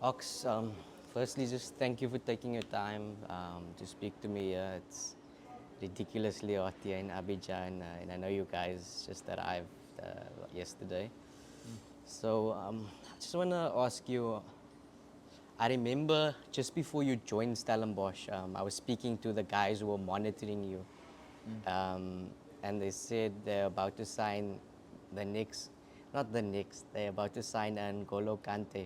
Ox, firstly, just thank you for taking your time to speak to me here. It's ridiculously hot here in Abidjan, and I know you guys just arrived yesterday. So I just want to ask you, I remember just before you joined Stellenbosch, I was speaking to the guys who were monitoring you, and they said they're about to sign the next, not the next, they're about to sign N'Golo Kante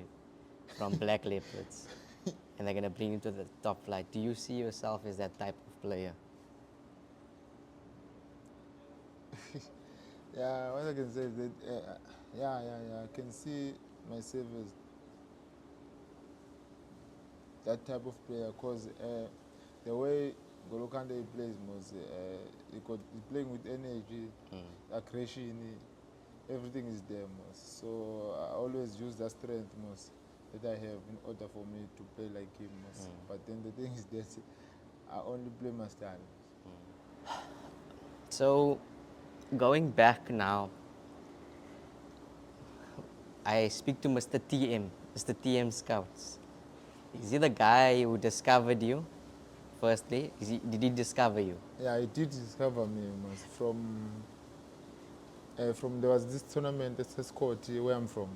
from Black Leopards, and they're going to bring you to the top flight. Do you see yourself as that type of player? Yeah, what I can say is that, I can see myself as that type of player because the way Golokande plays, he's playing with energy, aggression, everything is there, most. So I always use that strength, most, that I have in order for me to play like him, most. But then the thing is that I only play my style. So, going back now, I speak to Mr. TM Scouts. Is he the guy who discovered you, firstly? Did he discover you? Yeah, he did discover me, most, from there was this tournament at Escort where I'm from.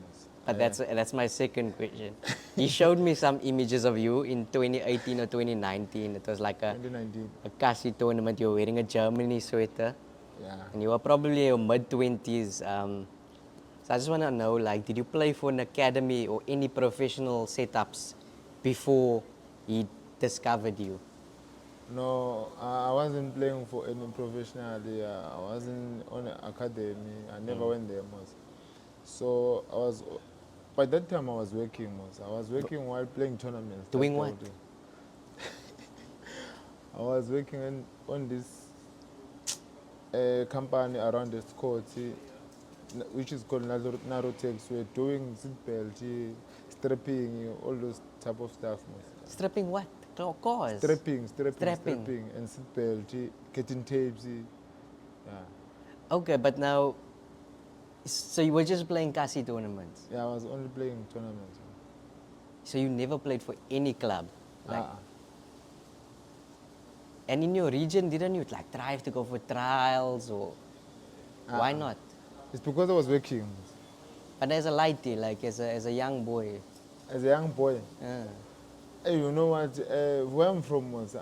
But that's my second question. He showed me some images of you in 2018 or 2019. It was like 2019. a Kasi tournament. You were wearing a Germany sweater. Yeah. And you were probably in your mid-20s. So I just want to know, like, did you play for an academy or any professional setups before he discovered you? No, I wasn't playing for any professionally. I wasn't on an academy. I never went there, most. So I was, by that time I was working, most. I was working while playing tournaments. Doing what? I was working on this company around the court, which is called Narotex. We're doing seatbelt, strapping, all those type of stuff, most. Stripping what? Cars? Strapping, and seatbelt, getting tapes. Yeah. Okay, but now, so you were just playing Kasi tournaments? Yeah, I was only playing tournaments. So you never played for any club? Like, and in your region, didn't you like try to go for trials or why not? It's because I was working. But as a lighty, like as a young boy. As a young boy, hey, you know what? Where I'm from was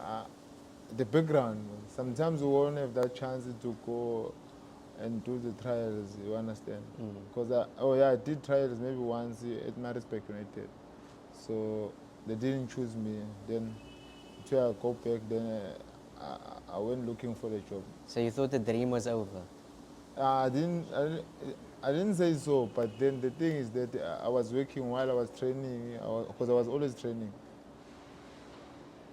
the background. Sometimes we won't have that chance to go and do the trials. You understand? Because I did trials maybe once at Marisbeck United. So they didn't choose me. Then until I go back, then I went looking for the job. So you thought the dream was over? I didn't say so, but then the thing is that I was working while I was training, because I was always training.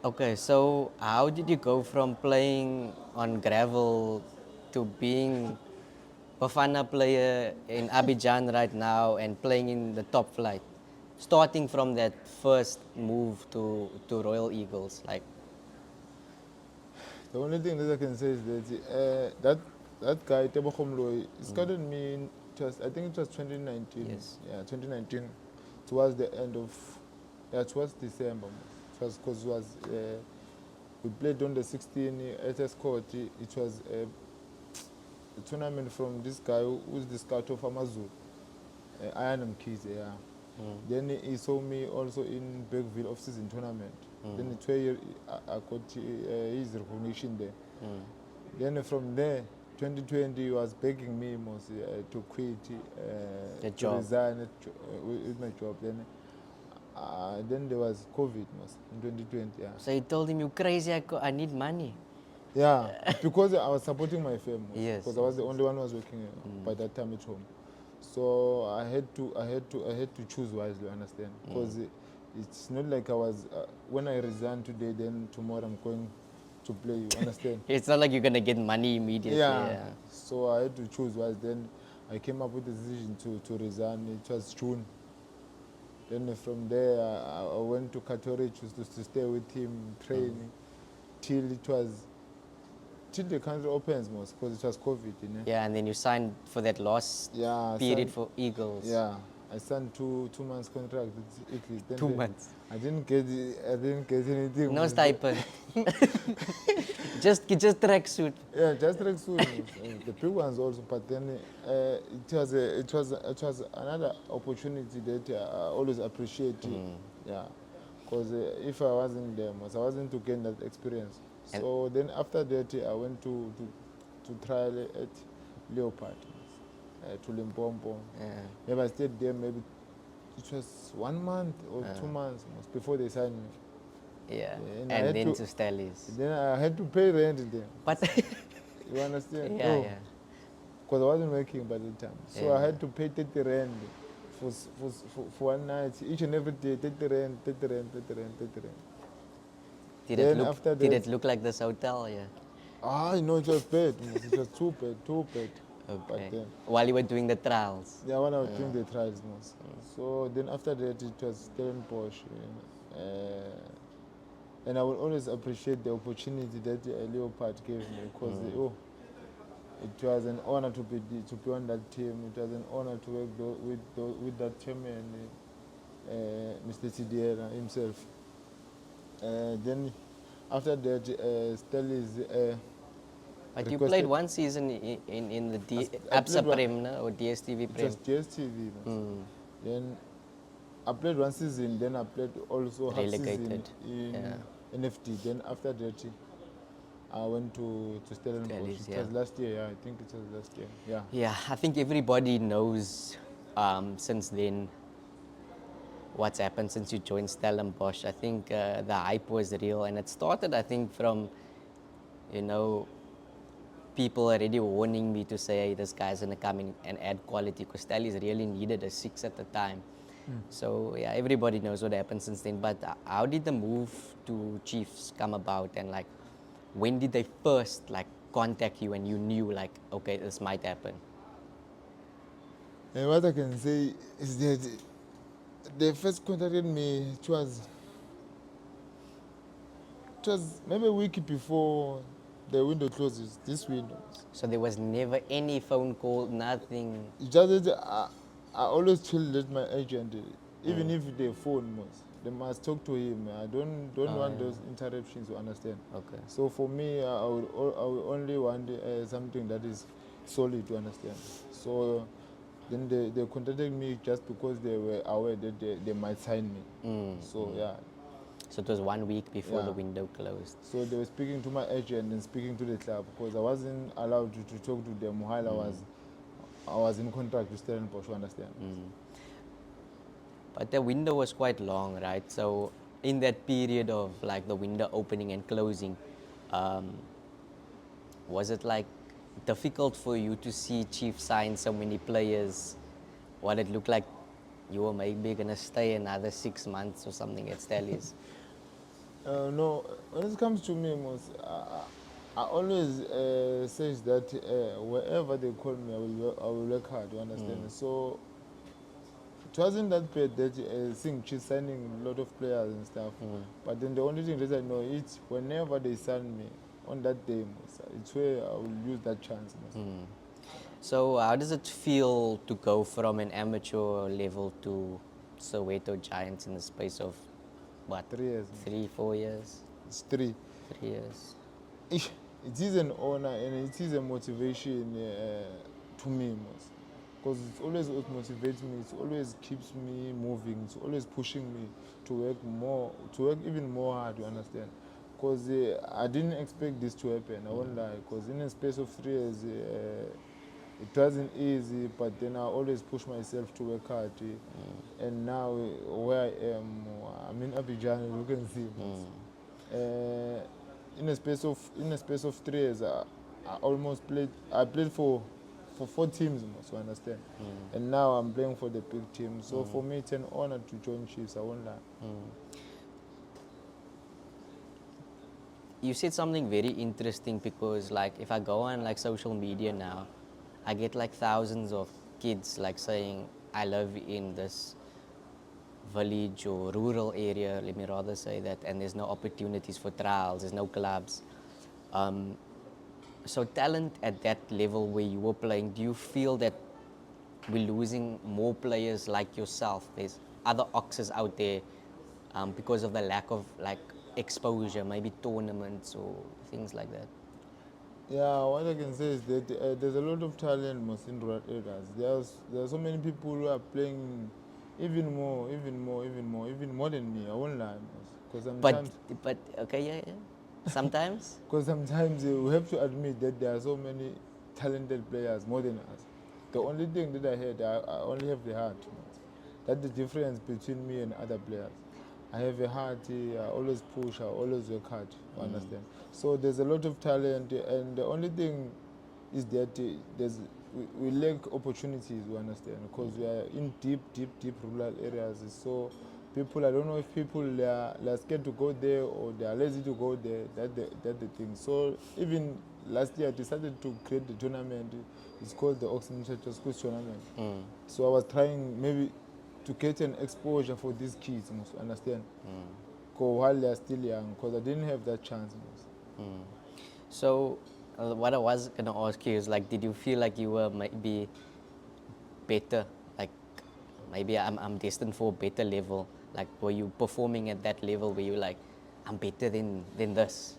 Okay, so how did you go from playing on gravel to being Bafana player in Abidjan right now and playing in the top flight? Starting from that first move to Royal Eagles, like. The only thing that I can say is that that guy Tebo Khomlo scouted me. I think it was 2019. Yes. Yeah, 2019. Towards the end of, towards December. It was because we played on the 16 at Escort. It was a tournament from this guy who's the scout of Amazon, Iron Kids. Yeah. Then he saw me also in Bergville off-season tournament. Then it's where I got his recognition there. Then from there, 2020, he was begging me to quit, to resign with my job. Then there was COVID in 2020. Yeah. So you told him, you crazy, I need money. Yeah, because I was supporting my family. Yes. Because I was the only one who was working by that time at home. So I had to choose wisely, understand? Because it's not like I was when I resign today, then tomorrow I'm going to play. You understand? It's not like you're gonna get money immediately. Yeah. So I had to choose wisely. Then I came up with the decision to resign. It was June. Then from there I went to Katori to stay with him, training till the country opens, most because it was COVID. Yeah, and then you signed for that last period for Eagles. Yeah, I signed 2 months contract with Italy. Then 2 months. I didn't get anything. No mos. stipend. just tracksuit. Yeah, just like soon. The big ones also, but then it was another opportunity that I always appreciate. Yeah, because if I wasn't there, I wasn't to gain that experience. And- So then after that, I went to trial at Leopard, to Limpopo. Yeah. Maybe I stayed there. Maybe it was 1 month or 2 months before they signed me. Yeah. And I And had then to- to Stellies. Then I had to pay rent there. But You understand? yeah, yeah. Because I wasn't working by the time. So Yeah. I had to pay 30 rand for 1 night. Each and every day, 30 rand, 30 rand, 30 rand, 30 rand. Did Then it look after did that- it look like this hotel? Yeah. It was bad. It was too bad, too bad. But Okay. then, While you were doing the trials. yeah, when I was doing the trials, so then after that, it was Stellenbosch. And I will always appreciate the opportunity that Leopard gave me because it was an honor to be on that team. It was an honor to work with that chairman, Mr. Tidiera himself. Then after that, Stellies. But you requested- played one season in the I Absa played one- Prem, no? Or DSTV It Prem. was DSTV. Mm. Then I played 1 season. Then I played also half season Relegated. in Yeah. NFT. Then after that, I went to Stellenbosch. Stellies, It yeah. was last year. Yeah, I think it was last year. Yeah. Yeah, I think everybody knows since then what's happened since you joined Stellenbosch. I think the hype was real, and it started, I think, from, people already warning me to say, hey, this guy's going to come in and add quality, because Stellies really needed a 6 at the time. So, yeah, everybody knows what happened since then. But how did the move to Chiefs come about, and, like, when did they first, like, contact you and you knew, like, okay, this might happen? And what I can say is that they first contacted me. It was maybe a week before the window closes. This window. So there was never any phone call, nothing. It's just that I always chill with my agent, even if they phone most. They must talk to him. I don't want those interruptions. You understand? Okay. So for me, I would only want something that is solid to understand. So then they contacted me just because they were aware that they might sign me. So yeah. So it was 1 week before the Yeah. window closed. So they were speaking to my agent and speaking to the club because I wasn't allowed to talk to them while I was in contract with Stellenbosch. You understand? But the window was quite long, right? So in that period of, like, the window opening and closing, was it, like, difficult for you to see Chiefs sign so many players? What it looked like you were maybe gonna stay another 6 months or something at Stellies? No, when it comes to me, I always says that wherever they call me, I will work hard. You understand? So it wasn't that bad that seeing Chiefs signing a lot of players and stuff. But then the only thing that I know is whenever they sign me on that day, it's where I will use that chance. So how does it feel to go from an amateur level to Soweto Giants in the space of, what, 3 years. 3-4 years? It's 3. 3 years. It is an honor and it is a motivation to me, because it always motivates me. It always keeps me moving. It's always pushing me to work even more hard. You understand? Because I didn't expect this to happen. I won't lie. Because in a space of 3 years, it wasn't easy. But then I always push myself to work hard. And now where I am, I'm in Abidjan. You can see. In a space of 3 years, I almost played. I played for 4 teams, you understand. And now I'm playing for the big team. So for me, it's an honor to join Chiefs. I won't lie. You said something very interesting, because, like, if I go on, like, social media now, I get, like, thousands of kids, like, saying, I live in this village or rural area, let me rather say that, and there's no opportunities for trials, there's no clubs. So talent at that level where you were playing, do you feel that we're losing more players like yourself. There's other oxes out there because of the lack of like exposure, maybe tournaments or things like that. Yeah, what I can say is that there's a lot of talent most in rural areas. There are so many people who are playing even more than me. I won't lie, because But sometimes, okay, yeah, yeah. Sometimes. because sometimes we have to admit that there are so many talented players more than us. The only thing that I had, I only have the heart. That's the difference between me and other players. I have a heart, I always push, I always work hard, you understand? So there's a lot of talent, and the only thing is that we lack opportunities, you understand? Because we are in deep rural areas. So people, I don't know if people they are scared to go there or they are lazy to go there. That's the thing. So even last year I decided to create the tournament. It's called the Oxen Schools Tournament. So I was trying maybe to get an exposure for these kids, you must understand? While they are still young, because I didn't have that chance. So, what I was gonna ask you is like, did you feel like you were maybe better? Like, maybe I'm destined for a better level. Like, were you performing at that level where you were like, I'm better than this?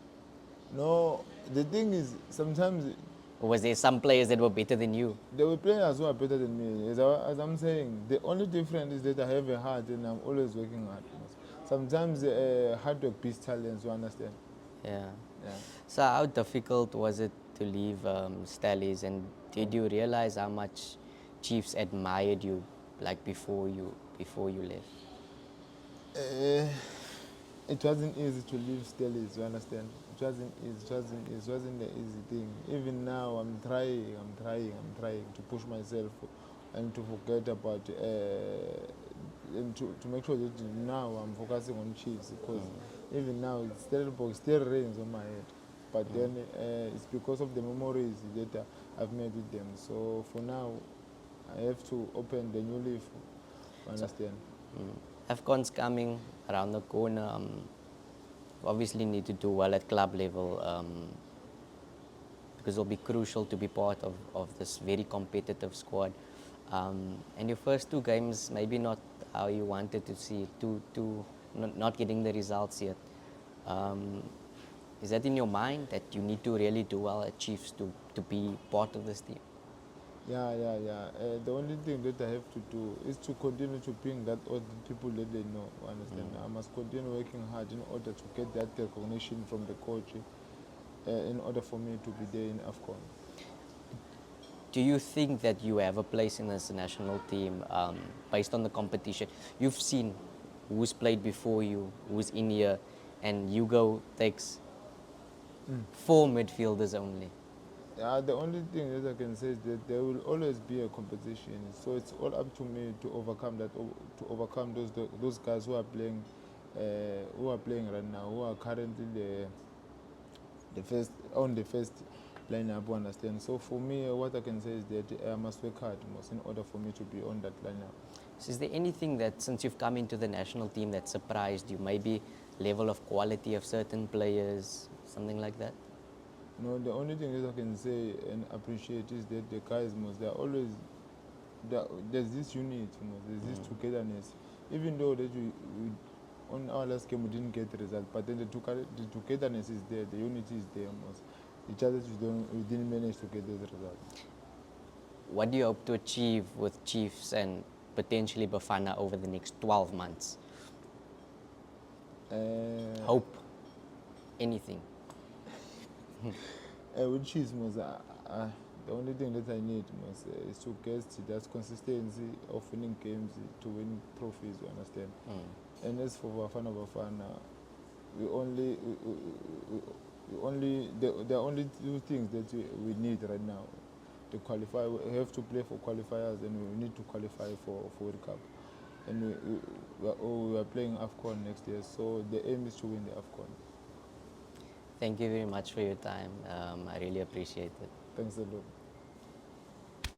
No, the thing is, sometimes Or was there some players that were better than you? there were players who are better than me. As I'm saying, the only difference is that I have a heart and I'm always working hard. Sometimes hard work beats talent, you understand? Yeah. Yeah. So, how difficult was it to leave Stallies, and did you realize how much Chiefs admired you, like before you left? Uh, it wasn't easy to leave Stellies, you understand? It wasn't easy, it wasn't an easy thing. Even now, I'm trying to push myself and to forget about, and to make sure that now I'm focusing on Chiefs, because even now, Stellenbosch still reigns on my head. But then it's because of the memories that I've made with them. So for now, I have to open the new leaf, you understand? AFCON's coming around the corner. Obviously, need to do well at club level because it'll be crucial to be part of this very competitive squad. And your first two games, maybe not how you wanted to see it, not getting the results yet. Um, is that in your mind that you need to really do well at Chiefs to be part of this team? Yeah. The only thing that I have to do is to continue to bring that all the people that they know. Understand? I must continue working hard in order to get that recognition from the coach, in order for me to be there in AFCON. Do you think that you have a place in this national team based on the competition? You've seen who's played before you, who's in here, and Hugo takes four midfielders only. The only thing that I can say is that there will always be a competition. So it's all up to me to overcome that, to overcome those guys who are playing right now, who are currently the first lineup. Understand? So for me, what I can say is that I must work hard in order for me to be on that lineup. So is there anything that, since you've come into the national team, that surprised you? Maybe level of quality of certain players, something like that? No, the only thing that I can say and appreciate is that the guys they're always, there's this unity, there's this togetherness. Even though that we on our last game we didn't get the result, but then the togetherness is there, the unity is there. It's just that we didn't manage to get those results. What do you hope to achieve with Chiefs and potentially Bafana over the next 12 months? Hope? Anything? With Chiefs, the only thing that I need is to get that consistency of winning games to win trophies. You understand? And as for Bafana Bafana, there are only two things that we need right now to qualify. We have to play for qualifiers, and we need to qualify for World Cup. And we are playing AFCON next year, so the aim is to win the AFCON. Thank you very much for your time. I really appreciate it. Thanks a lot.